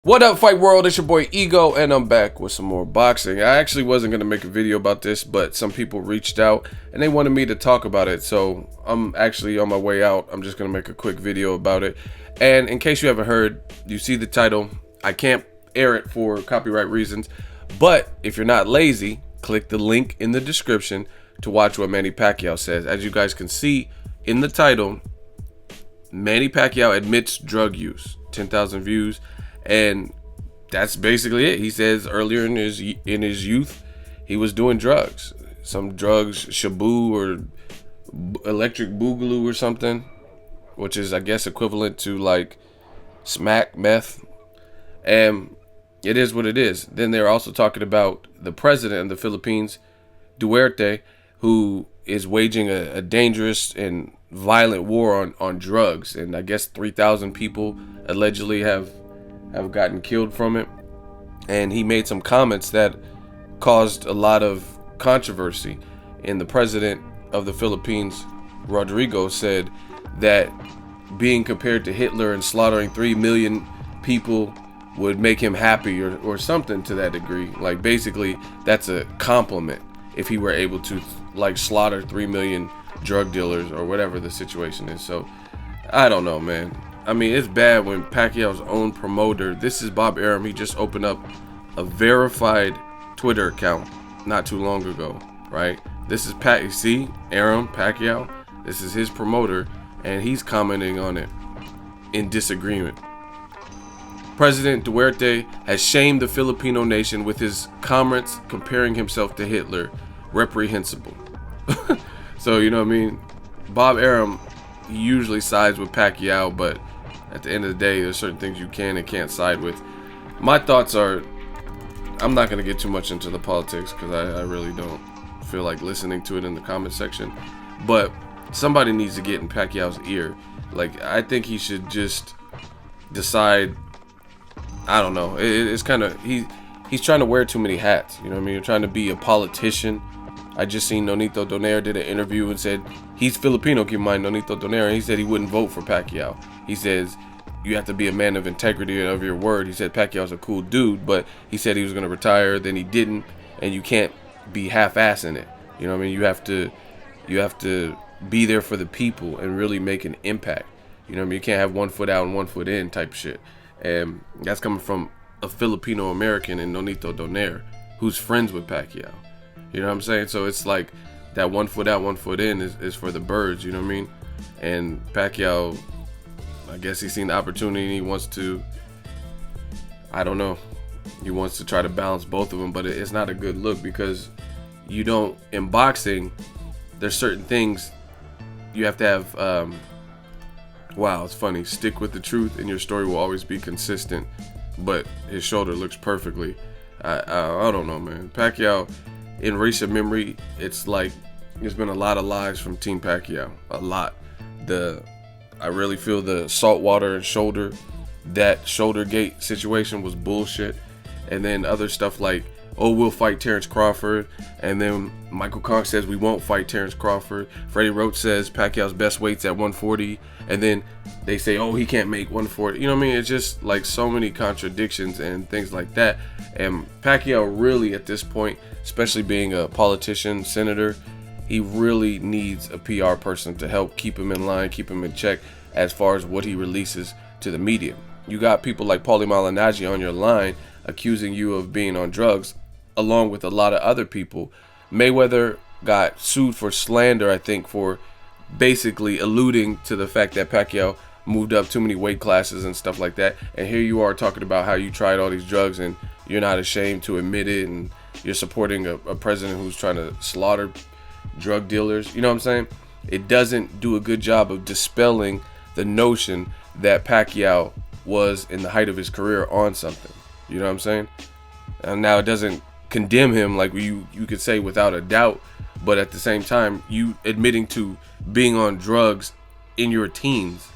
What up, Fight World? It's your boy Ego, and I'm back with some more boxing. I actually wasn't going to make a video about this, but some people reached out and they wanted me to talk about it. So I'm actually on my way out. I'm just going to make a quick video about it. And in case you haven't heard, you see the title. I can't air it for copyright reasons. But if you're not lazy, click the link in the description to watch what Manny Pacquiao says. As you guys can see in the title, Manny Pacquiao admits drug use. 10,000 views. And that's basically it. He says earlier in his youth, he was doing drugs. Some drugs, Shabu or electric boogaloo or something, which is, I guess, equivalent to like smack, meth. And it is what it is. Then they're also talking about the president of the Philippines, Duterte, who is waging a dangerous and violent war on drugs. And I guess 3,000 people allegedly have gotten killed from it. And he made some comments that caused a lot of controversy. And the president of the Philippines, Rodrigo, said that being compared to Hitler and slaughtering 3 million people would make him happy, or something to that degree. Like, basically, that's a compliment if he were able to like slaughter 3 million drug dealers or whatever the situation is. So I don't know, man. I mean, it's bad when Pacquiao's own promoter, this is Bob Arum, he just opened up a verified Twitter account not too long ago, right? This is see, Arum, Pacquiao, this is his promoter, and he's commenting on it in disagreement. President Duterte has shamed the Filipino nation with his comments comparing himself to Hitler. Reprehensible. So, you know what I mean? Bob Arum, he usually sides with Pacquiao, but at the end of the day, there's certain things you can and can't side with. My thoughts are, I'm not going to get too much into the politics because I really don't feel like listening to it in the comment section. But somebody needs to get in Pacquiao's ear. Like, I think he should just decide, I don't know. It's kind of, he's trying to wear too many hats. You know what I mean? You're trying to be a politician. I just seen Nonito Donaire did an interview and said he's Filipino, keep in mind, Nonito Donaire, and he said he wouldn't vote for Pacquiao. He says you have to be a man of integrity and of your word. He said Pacquiao's a cool dude, but he said he was going to retire, then he didn't, and you can't be half-assing it. You know what I mean? You have to be there for the people and really make an impact. You know what I mean? You can't have 1 foot out and 1 foot in type shit. And that's coming from a Filipino American in Nonito Donaire, who's friends with Pacquiao. You know what I'm saying? So it's like that 1 foot out, 1 foot in is for the birds, you know what I mean? And Pacquiao, I guess he's seen the opportunity and he wants to, I don't know, he wants to try to balance both of them, but it's not a good look because you don't, in boxing, there's certain things you have to have, wow, it's funny, stick with the truth and your story will always be consistent, but his shoulder looks perfectly. I don't know, man. Pacquiao, in recent memory, it's like there's been a lot of lies from Team Pacquiao. A lot. I really feel the saltwater and shoulder, that shoulder gate situation was bullshit. And then other stuff like, oh, we'll fight Terrence Crawford. And then Michael Conk says we won't fight Terrence Crawford. Freddie Roach says Pacquiao's best weight's at 140. And then they say, oh, he can't make 140. You know what I mean? It's just like so many contradictions and things like that. And Pacquiao really, at this point, especially being a politician, senator, he really needs a PR person to help keep him in line, keep him in check as far as what he releases to the media. You got people like Paulie Malignaggi on your line accusing you of being on drugs, along with a lot of other people. Mayweather got sued for slander, I think, for basically alluding to the fact that Pacquiao moved up too many weight classes and stuff like that. And here you are talking about how you tried all these drugs and you're not ashamed to admit it, and you're supporting a president who's trying to slaughter drug dealers. You know what I'm saying? It doesn't do a good job of dispelling the notion that Pacquiao was in the height of his career on something. You know what I'm saying? And now it doesn't condemn him like you could say without a doubt, but at the same time, you admitting to being on drugs in your teens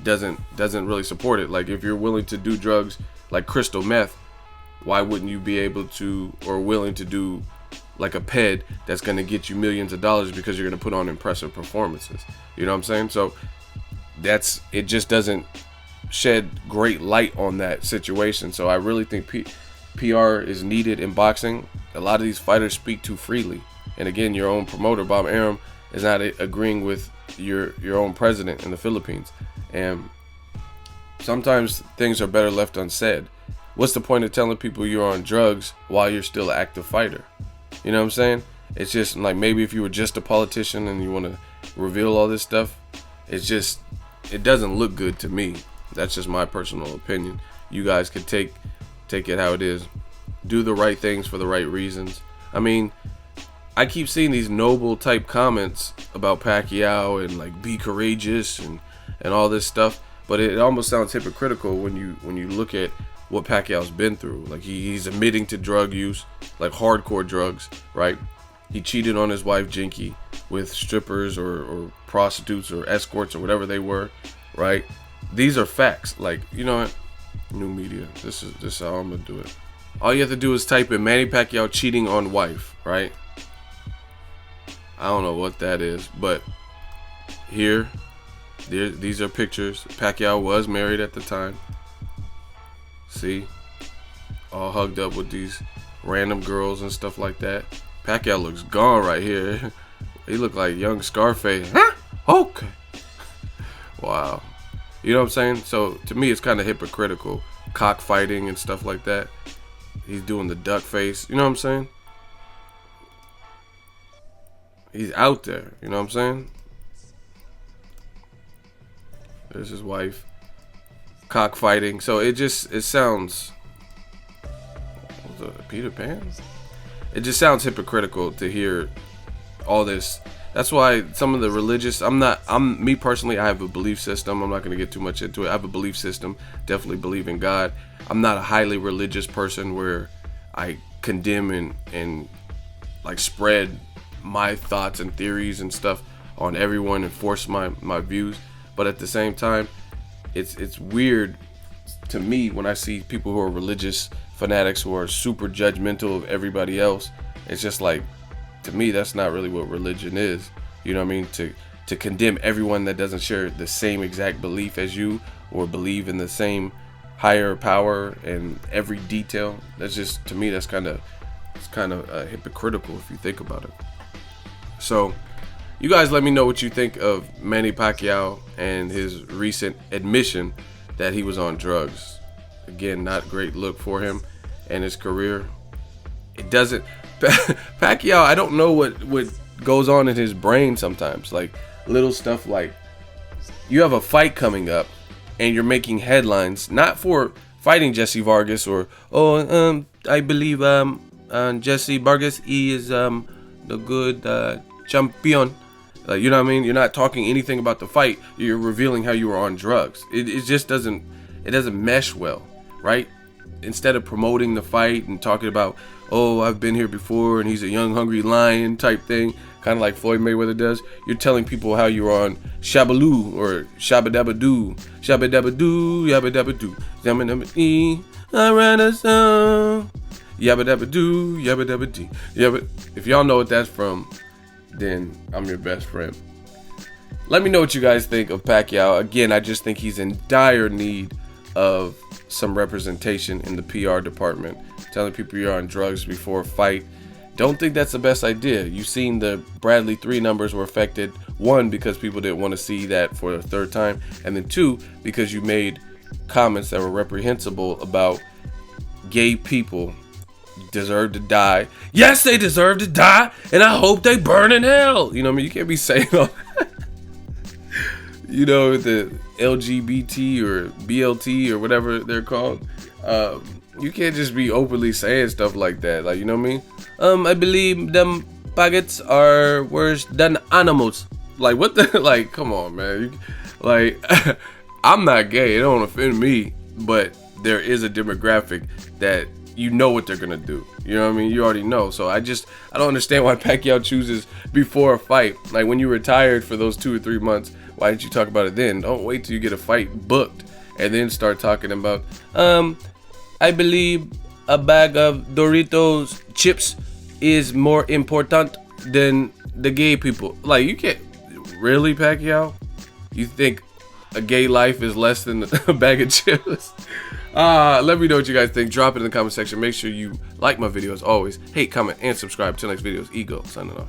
doesn't really support it. Like, if you're willing to do drugs like crystal meth, why wouldn't you be able to, or willing to do like a ped that's going to get you millions of dollars because you're going to put on impressive performances? You know what I'm saying? So it just doesn't shed great light on that situation. So I really think PR is needed in boxing. A lot of these fighters speak too freely, and again, your own promoter Bob Arum is not agreeing with your own president in the Philippines, and sometimes things are better left unsaid. What's the point of telling people you're on drugs while you're still an active fighter? You know what I'm saying? It's just like, maybe if you were just a politician and you want to reveal all this stuff, it doesn't look good to me. That's just my personal opinion. You guys could take it how it is. Do the right things for the right reasons. I mean, I keep seeing these noble type comments about Pacquiao and like, be courageous and all this stuff, but it almost sounds hypocritical when you look at what Pacquiao's been through. Like, he's admitting to drug use, like hardcore drugs, right? He cheated on his wife Jinky with strippers or prostitutes or escorts or whatever they were, right? These are facts. Like, you know what? New media. This is how I'm gonna do it. All you have to do is type in Manny Pacquiao cheating on wife, right? I don't know what that is, but these are pictures. Pacquiao was married at the time. See? All hugged up with these random girls and stuff like that. Pacquiao looks gone right here. He looked like young Scarface. Huh? Okay. Wow. You know what I'm saying? So to me, it's kind of hypocritical. Cockfighting and stuff like that. He's doing the duck face. You know what I'm saying? He's out there. You know what I'm saying? There's his wife. Cockfighting. So it sounds... Peter Pan? It just sounds hypocritical to hear all this. That's why some of the religious, me personally, I have a belief system. I'm not going to get too much into it. I have a belief system. Definitely believe in God. I'm not a highly religious person where I condemn and like spread my thoughts and theories and stuff on everyone and force my views. But at the same time, it's weird to me when I see people who are religious fanatics who are super judgmental of everybody else. It's just like, to me, that's not really what religion is. You know what I mean? To condemn everyone that doesn't share the same exact belief as you or believe in the same higher power and every detail. That's just, to me, that's kind of hypocritical if you think about it. So you guys let me know what you think of Manny Pacquiao and his recent admission that he was on drugs. Again, not a great look for him and his career. It doesn't... Pacquiao, I don't know what goes on in his brain sometimes. Like, little stuff like, you have a fight coming up and you're making headlines, not for fighting Jesse Vargas or, I believe Jesse Vargas, he is the good champion. Like, you know what I mean? You're not talking anything about the fight. You're revealing how you were on drugs. It just doesn't mesh well, right? Instead of promoting the fight and talking about, oh, I've been here before and he's a young hungry lion type thing, kind of like Floyd Mayweather does, you're telling people how you're on Shabaloo or Shabadabadoo, Shabadabadoo, Yabadabadoo, Yamadabadee, I ran a song, Yabadabadoo, Yabadabadee, Yabba. If y'all know what that's from, then I'm your best friend. Let me know what you guys think of Pacquiao. Again, I just think he's in dire need of some representation in the PR department. Telling people you're on drugs before a fight, don't think that's the best idea. You've seen the Bradley 3 numbers were affected. 1, because people didn't want to see that for the 3rd time, and then 2, because you made comments that were reprehensible about gay people deserve to die. Yes, they deserve to die, and I hope they burn in hell. You know what I mean? You can't be saying all that. You know, the LGBT or BLT or whatever they're called. You can't just be openly saying stuff like that. Like, you know what I mean? I believe them faggots are worse than animals. Like, what the? Like, come on, man. I'm not gay. It don't offend me. But there is a demographic that you know what they're going to do. You know what I mean? You already know. So I don't understand why Pacquiao chooses before a fight. Like, when you retired for those 2 or 3 months, why didn't you talk about it then? Don't wait till you get a fight booked and then start talking about, I believe a bag of Doritos chips is more important than the gay people. Like, you can't... Really, Pacquiao? You think a gay life is less than a bag of chips. Let me know what you guys think. Drop it in the comment section. Make sure you like my video as always. Hate, comment, and subscribe. Till next videos. Ego signing off.